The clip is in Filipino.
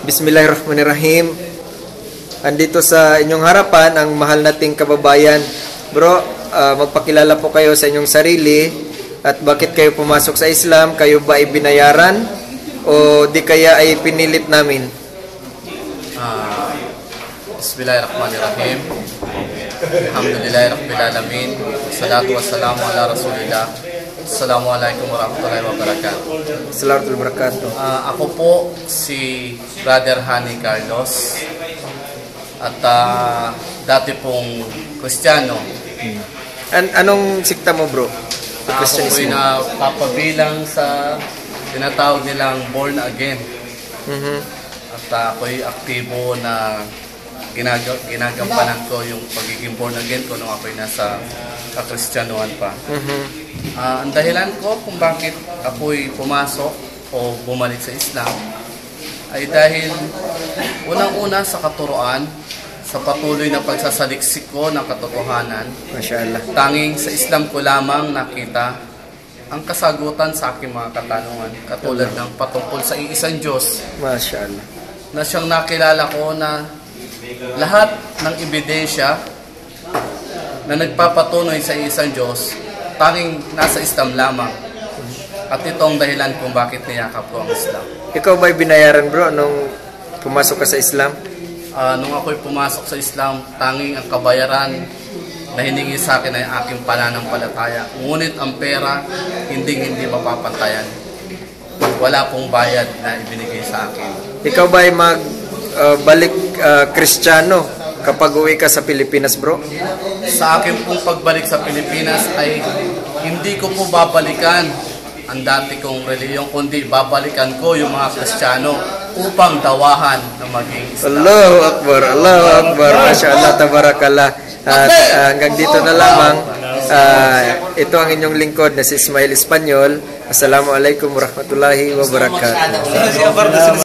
Bismillahirrahmanirrahim. Andito sa inyong harapan ang mahal nating kababayan. Bro, magpakilala po kayo sa inyong sarili at bakit kayo pumasok sa Islam? Kayo ba ay binayaran o di kaya ay pinilit namin? Bismillahirrahmanirrahim. Alhamdulillahirabbil alamin. Salatu wassalamu ala Rasulillah. Assalamualaikum warahmatullahi wabarakatuh. Assalamualaikum warahmatullahi wabarakatuh. Ako po si Brother Hani Carlos at dati pong Kristiyano. Anong sikta mo, bro? Ako po'y napapabilang sa tinatawag nilang born again. At ako'y aktibo na ginagampanan ko yung pagiging born again ko nung ako'y nasa kakristyanuhan pa. Ang dahilan ko kung bakit ako'y pumasok o bumalik sa Islam ay dahil unang-una sa katuruan, sa patuloy na pagsasaliksik ko ng katotohanan. Masyaallah. Tanging sa Islam ko lamang nakita ang kasagutan sa aking mga katanungan, katulad ng patungkol sa iisang Diyos. Masyaallah. Na siyang nakilala ko na lahat ng ebidensya na nagpapatunay sa isang Diyos, tanging nasa Islam lamang. At ito ang dahilan kung bakit niyakap ko ang Islam. Ikaw ba'y binayaran, bro, nung pumasok ka sa Islam? Nung ako'y pumasok sa Islam, tanging ang kabayaran na hiningi sa akin ay aking pananampalataya. Ngunit ang pera, hindi mapapantayan. Wala pong bayad na ibinigay sa akin. Ikaw ba'y balik Kristiyano kapag uwi ka sa Pilipinas, bro? Sa akin pong pagbalik sa Pilipinas ay hindi ko po babalikan ang dati kong reliyon, kundi babalikan ko yung mga Kristiyano upang dawahan na maging Islam. Allahu Akbar, Allahu Akbar, Masyaallah, Tabarakallah. At hanggang dito na lamang. Ito ang inyong lingkod na si Ismail Espanyol. Assalamualaikum warahmatullahi wabarakatuh.